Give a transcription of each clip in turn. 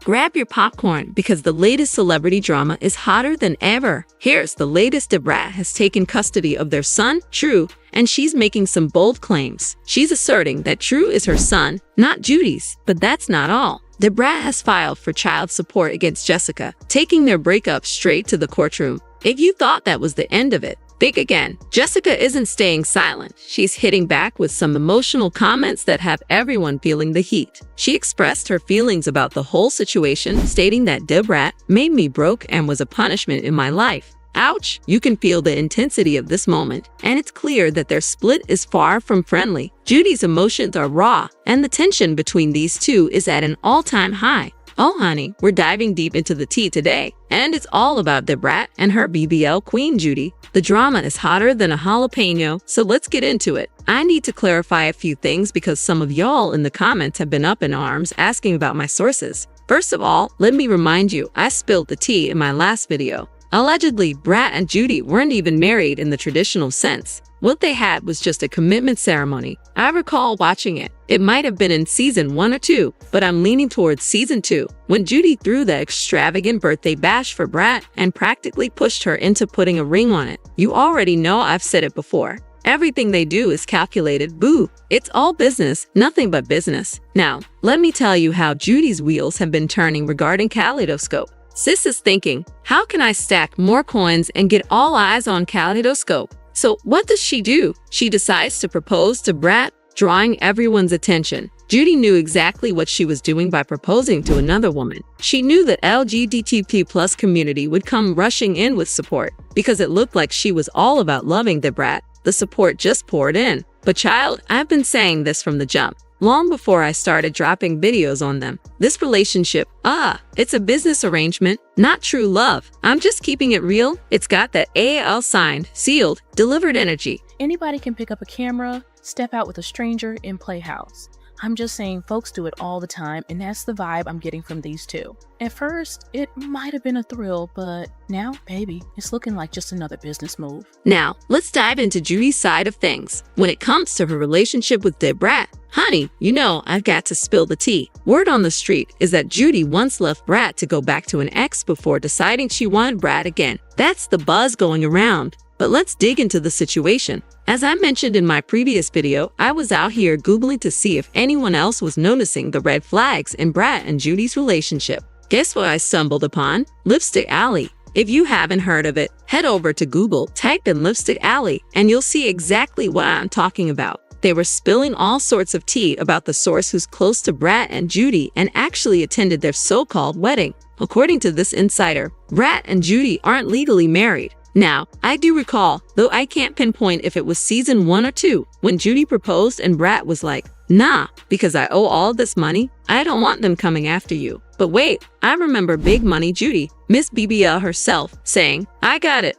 grab your popcorn because the latest celebrity drama is hotter than ever. Here's the latest. Brat has taken custody of their son, True, and she's making some bold claims. She's asserting that True is her son, not Judy's. But that's not all. Brat has filed for child support against Jessica, taking their breakup straight to the courtroom. If you thought that was the end of it, think again. Jessica isn't staying silent. She's hitting back with some emotional comments that have everyone feeling the heat. She expressed her feelings about the whole situation, stating that Brat made me broke and was a punishment in my life. Ouch! You can feel the intensity of this moment, and it's clear that their split is far from friendly. Judy's emotions are raw, and the tension between these two is at an all-time high. Oh honey, we're diving deep into the tea today, and it's all about Brat and her BBL queen Judy. The drama is hotter than a jalapeno, so let's get into it. I need to clarify a few things because some of y'all in the comments have been up in arms asking about my sources. First of all, let me remind you, I spilled the tea in my last video. Allegedly, Brat and Judy weren't even married in the traditional sense. What they had was just a commitment ceremony. I recall watching it. It might have been in season 1 or 2, but I'm leaning towards season 2, when Judy threw the extravagant birthday bash for Brat and practically pushed her into putting a ring on it. You already know I've said it before. Everything they do is calculated, boo. It's all business, nothing but business. Now, let me tell you how Judy's wheels have been turning regarding Kaleidoscope. Sis is thinking, how can I stack more coins and get all eyes on Kaleidoscope? So what does she do? She decides to propose to Brat, drawing everyone's attention. Judy knew exactly what she was doing by proposing to another woman. She knew that LGBTQ+ community would come rushing in with support because it looked like she was all about loving Brat. The support just poured in. But child, I've been saying this from the jump. Long before I started dropping videos on them. This relationship, it's a business arrangement, not true love. I'm just keeping it real. It's got that AAL signed, sealed, delivered energy. Anybody can pick up a camera, step out with a stranger, and play house. I'm just saying folks do it all the time, and that's the vibe I'm getting from these two. At first, it might have been a thrill, but now, baby, it's looking like just another business move. Now, let's dive into Judy's side of things. When it comes to her relationship with Brat, honey, you know I've got to spill the tea. Word on the street is that Judy once left Brat to go back to an ex before deciding she wanted Brat again. That's the buzz going around. But let's dig into the situation. As I mentioned in my previous video, I was out here Googling to see if anyone else was noticing the red flags in Brat and Judy's relationship. Guess what I stumbled upon? Lipstick Alley. If you haven't heard of it, head over to Google, type in Lipstick Alley, and you'll see exactly what I'm talking about. They were spilling all sorts of tea about the source who's close to Brat and Judy and actually attended their so-called wedding. According to this insider, Brat and Judy aren't legally married. Now, I do recall, though I can't pinpoint if it was season 1 or 2, when Judy proposed and Brat was like, nah, because I owe all this money, I don't want them coming after you. But wait, I remember Big Money Judy, Miss BBL herself, saying, I got it.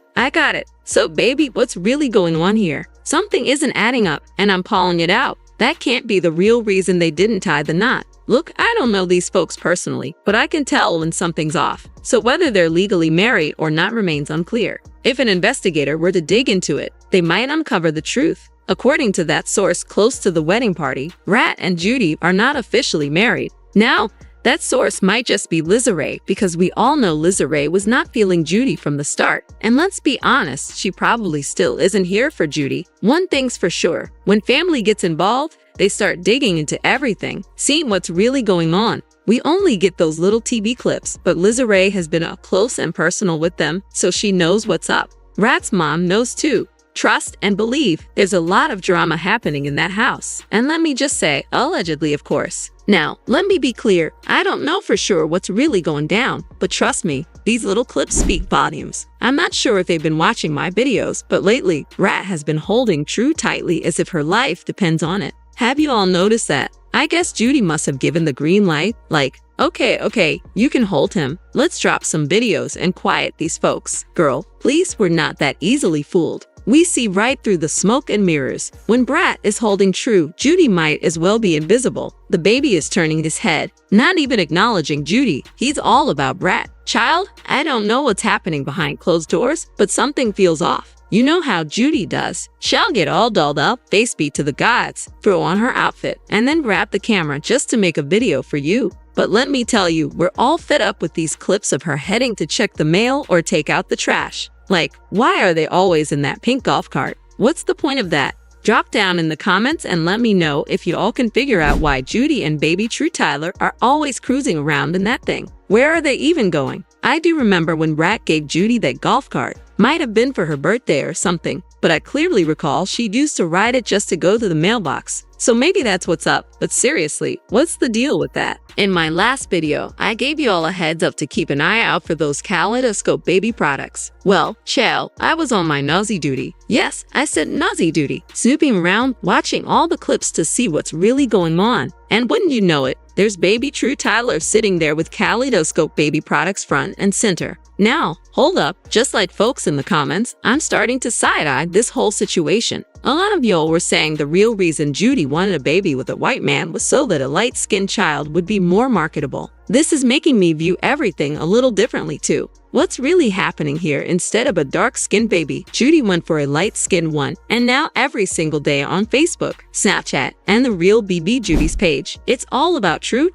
So baby, what's really going on here? Something isn't adding up, and I'm calling it out. That can't be the real reason they didn't tie the knot. Look, I don't know these folks personally, but I can tell when something's off. So whether they're legally married or not remains unclear. If an investigator were to dig into it, they might uncover the truth. According to that source close to the wedding party, Brat and Judy are not officially married. Now, that source might just be Lizzie, because we all know Lizzie was not feeling Judy from the start. And let's be honest, she probably still isn't here for Judy. One thing's for sure, when family gets involved, they start digging into everything, seeing what's really going on. We only get those little TV clips, but Lizzie has been up close and personal with them, so she knows what's up. Brat's mom knows too. Trust and believe, there's a lot of drama happening in that house. And let me just say, allegedly, of course. Now, let me be clear, I don't know for sure what's really going down, but trust me, these little clips speak volumes. I'm not sure if they've been watching my videos, but lately, Brat has been holding True tightly as if her life depends on it. Have you all noticed that? I guess Judy must have given the green light, like, okay, you can hold him. Let's drop some videos and quiet these folks. Girl, please, we're not that easily fooled. We see right through the smoke and mirrors. When Brat is holding True, Judy might as well be invisible. The baby is turning his head, not even acknowledging Judy. He's all about Brat. Child, I don't know what's happening behind closed doors, but something feels off. You know how Judy does. She'll get all dolled up, face beat to the gods, throw on her outfit, and then grab the camera just to make a video for you. But let me tell you, we're all fed up with these clips of her heading to check the mail or take out the trash. Like, why are they always in that pink golf cart? What's the point of that? Drop down in the comments and let me know if you all can figure out why Judy and baby True Tyler are always cruising around in that thing. Where are they even going? I do remember when Brat gave Judy that golf cart. Might have been for her birthday or something, but I clearly recall she used to ride it just to go to the mailbox. So maybe that's what's up, but seriously, what's the deal with that? In my last video, I gave you all a heads up to keep an eye out for those kaleidoscope baby products. Well, child, I was on my nosy duty. Yes, I said nosy duty, snooping around, watching all the clips to see what's really going on. And wouldn't you know it, there's baby True Tyler sitting there with kaleidoscope baby products front and center. Now, hold up, just like folks in the comments, I'm starting to side-eye this whole situation. A lot of y'all were saying the real reason Judy wanted a baby with a white man was so that a light-skinned child would be more marketable. This is making me view everything a little differently too. What's really happening here? Instead of a dark-skinned baby, Judy went for a light-skinned one, and now every single day on Facebook, Snapchat, and the real BB Judy's page, it's all about true.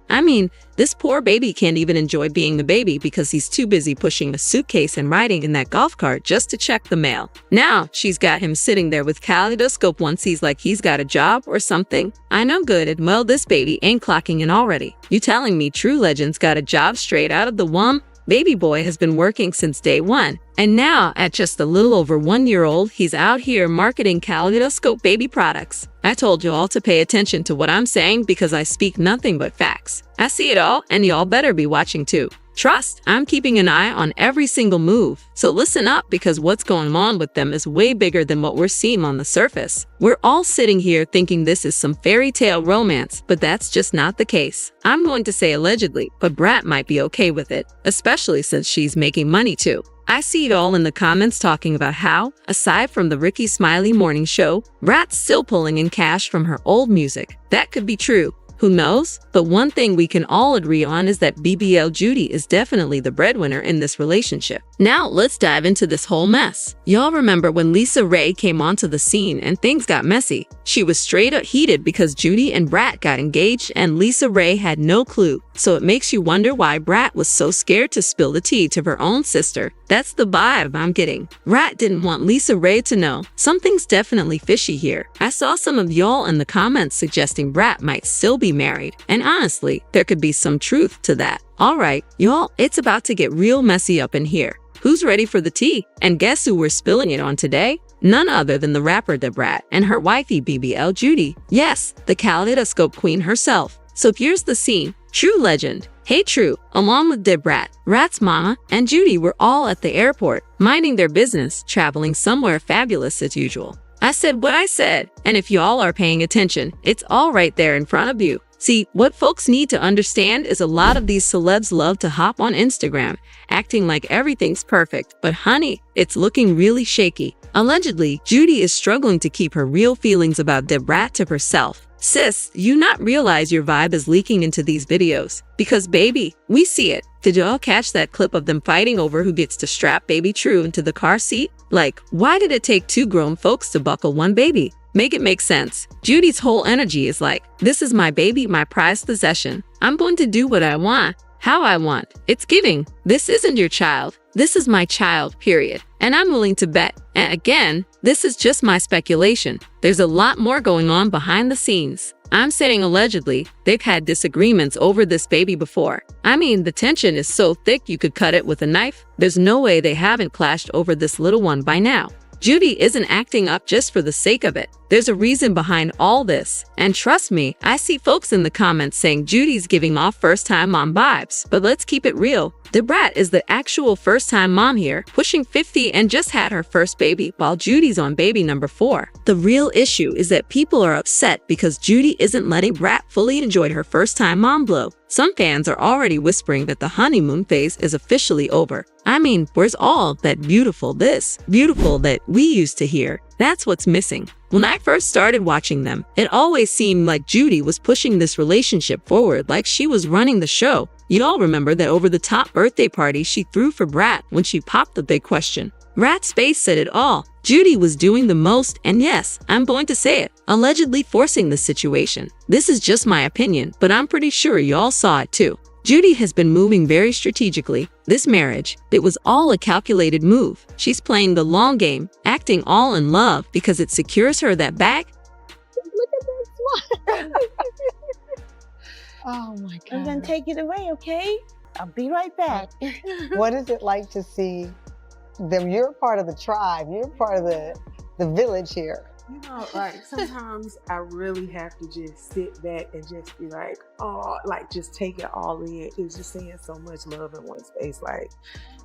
I mean, this poor baby can't even enjoy being the baby because he's too busy pushing a suitcase and riding in that golf cart just to check the mail. Now, she's got him sitting there with kaleidoscope onesies like he's got a job or something. I know good and well this baby ain't clocking in already. You telling me True Legend's got a job straight out of the womb? Baby boy has been working since day one, and now at just a little over 1 year old, he's out here marketing kaleidoscope baby products. I told you all to pay attention to what I'm saying because I speak nothing but facts. I see it all, and y'all better be watching too. Trust, I'm keeping an eye on every single move. So listen up because what's going on with them is way bigger than what we're seeing on the surface. We're all sitting here thinking this is some fairy tale romance, but that's just not the case. I'm going to say allegedly, but Brat might be okay with it, especially since she's making money too. I see it all in the comments talking about how, aside from the Ricky Smiley morning show, Brat's still pulling in cash from her old music. That could be true. Who knows? But one thing we can all agree on is that BBL Judy is definitely the breadwinner in this relationship. Now let's dive into this whole mess. Y'all remember when Lisa Ray came onto the scene and things got messy? She was straight up heated because Judy and Brat got engaged and Lisa Ray had no clue. So it makes you wonder why Brat was so scared to spill the tea to her own sister. That's the vibe I'm getting. Brat didn't want Lisa Ray to know. Something's definitely fishy here. I saw some of y'all in the comments suggesting Brat might still be married. And honestly, there could be some truth to that. Alright, y'all, it's about to get real messy up in here. Who's ready for the tea? And guess who we're spilling it on today? None other than the rapper Brat and her wifey BBL Judy. Yes, the kaleidoscope queen herself. So here's the scene. True Legend, Hey True, along with Brat, Brat's mama, and Judy were all at the airport, minding their business, traveling somewhere fabulous as usual. I said what I said, and if y'all are paying attention, it's all right there in front of you. See, what folks need to understand is a lot of these celebs love to hop on Instagram, acting like everything's perfect, but honey, it's looking really shaky. Allegedly, Judy is struggling to keep her real feelings about Brat to herself. Sis, you not realize your vibe is leaking into these videos? Because baby, we see it. Did y'all catch that clip of them fighting over who gets to strap baby True into the car seat? Like, why did it take two grown folks to buckle one baby? Make it make sense. Judy's whole energy is like, this is my baby, my prized possession. I'm going to do what I want, how I want. It's giving. This isn't your child. This is my child, period. And I'm willing to bet. And again, this is just my speculation. There's a lot more going on behind the scenes. I'm saying allegedly, they've had disagreements over this baby before. I mean, the tension is so thick you could cut it with a knife. There's no way they haven't clashed over this little one by now. Judy isn't acting up just for the sake of it. There's a reason behind all this. And trust me, I see folks in the comments saying Judy's giving off first-time mom vibes. But let's keep it real. Brat is the actual first-time mom here, pushing 50 and just had her first baby, while Judy's on baby number 4. The real issue is that people are upset because Judy isn't letting Brat fully enjoy her first-time mom blow. Some fans are already whispering that the honeymoon phase is officially over. I mean, where's all that beautiful that we used to hear? That's what's missing. When I first started watching them, it always seemed like Judy was pushing this relationship forward like she was running the show. You all remember that over-the-top birthday party she threw for Brat when she popped the big question. Brat's face said it all. Judy was doing the most, and yes, I'm going to say it, allegedly forcing the situation. This is just my opinion, but I'm pretty sure y'all saw it too. Judy has been moving very strategically. This marriage, it was all a calculated move. She's playing the long game, acting all in love because it secures her that bag. Look at that smile. Oh my God. I'm gonna take it away, okay? I'll be right back. What is it like to see them? You're part of the tribe. You're part of the village here. You know, like sometimes I really have to just sit back and just be like, oh, like just take it all in. It's just seeing so much love in one's face. Like,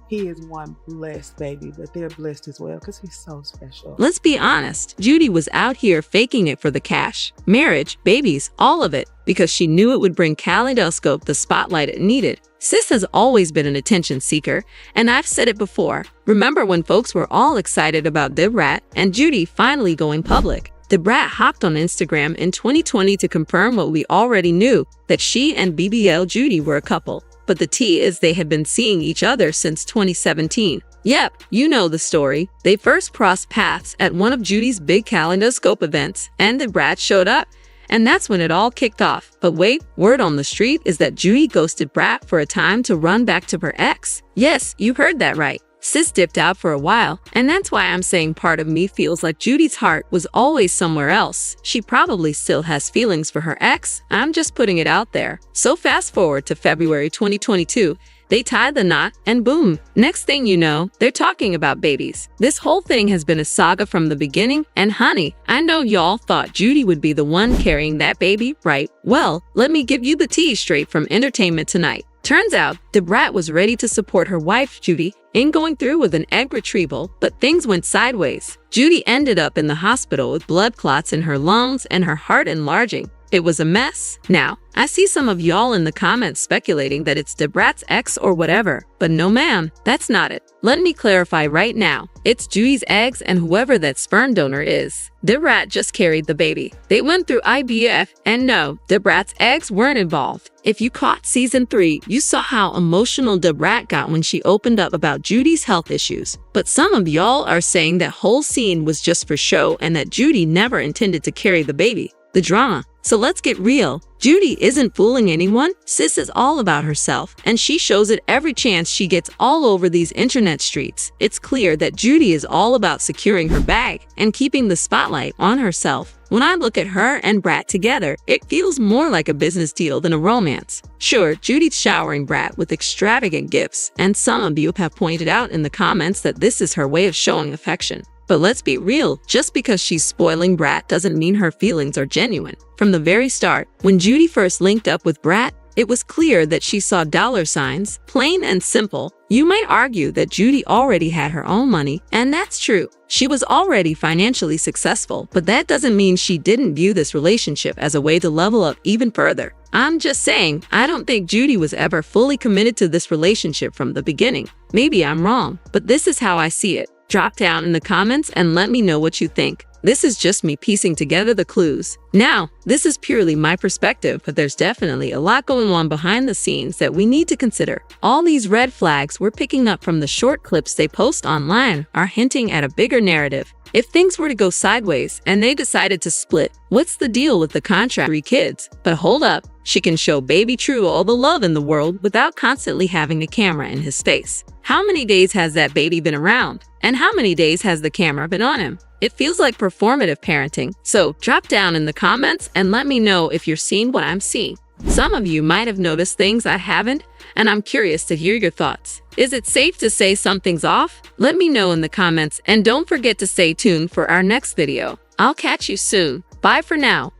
he is one blessed baby, but they're blessed as well because he's so special. Let's be honest, Judy was out here faking it for the cash, marriage, babies, all of it, because she knew it would bring Kaleidoscope the spotlight it needed. Sis has always been an attention seeker, and I've said it before. Remember when folks were all excited about Brat and Judy finally going public? Brat hopped on Instagram in 2020 to confirm what we already knew, that she and BBL Judy were a couple. But the tea is they had been seeing each other since 2017. Yep, you know the story. They first crossed paths at one of Judy's big Kaleidoscope events, and Brat showed up. And that's when it all kicked off. But wait, word on the street is that Judy ghosted Brat for a time to run back to her ex. Yes, you heard that right. Sis dipped out for a while, and that's why I'm saying part of me feels like Judy's heart was always somewhere else. She probably still has feelings for her ex. I'm just putting it out there. So fast forward to February 2022. They tied the knot, and boom, next thing you know, they're talking about babies. This whole thing has been a saga from the beginning, and honey, I know y'all thought Judy would be the one carrying that baby, right? Well, let me give you the tea straight from Entertainment Tonight. Turns out, Brat was ready to support her wife, Judy, in going through with an egg retrieval, but things went sideways. Judy ended up in the hospital with blood clots in her lungs and her heart enlarging. It was a mess. Now, I see some of y'all in the comments speculating that it's Brat's ex or whatever, but no ma'am, that's not it. Let me clarify right now. It's Judy's eggs and whoever that sperm donor is. Brat just carried the baby. They went through IVF, and no, Brat's eggs weren't involved. If you caught season 3, you saw how emotional Brat got when she opened up about Judy's health issues. But some of y'all are saying that whole scene was just for show and that Judy never intended to carry the baby. The drama. So let's get real. Judy isn't fooling anyone. Sis is all about herself, and she shows it every chance she gets all over these internet streets. It's clear that Judy is all about securing her bag and keeping the spotlight on herself. When I look at her and Brat together, it feels more like a business deal than a romance. Sure, Judy's showering Brat with extravagant gifts, and some of you have pointed out in the comments that this is her way of showing affection. But let's be real, just because she's spoiling Brat doesn't mean her feelings are genuine. From the very start, when Judy first linked up with Brat, it was clear that she saw dollar signs, plain and simple. You might argue that Judy already had her own money, and that's true. She was already financially successful, but that doesn't mean she didn't view this relationship as a way to level up even further. I'm just saying, I don't think Judy was ever fully committed to this relationship from the beginning. Maybe I'm wrong, but this is how I see it. Drop down in the comments and let me know what you think. This is just me piecing together the clues. Now, this is purely my perspective, but there's definitely a lot going on behind the scenes that we need to consider. All these red flags we're picking up from the short clips they post online are hinting at a bigger narrative. If things were to go sideways and they decided to split, what's the deal with the contract 3 kids? But hold up, she can show baby True all the love in the world without constantly having a camera in his face. How many days has that baby been around? And how many days has the camera been on him? It feels like performative parenting. So drop down in the comments and let me know if you're seeing what I'm seeing. Some of you might have noticed things I haven't, and I'm curious to hear your thoughts. Is it safe to say something's off? Let me know in the comments, and don't forget to stay tuned for our next video. I'll catch you soon. Bye for now.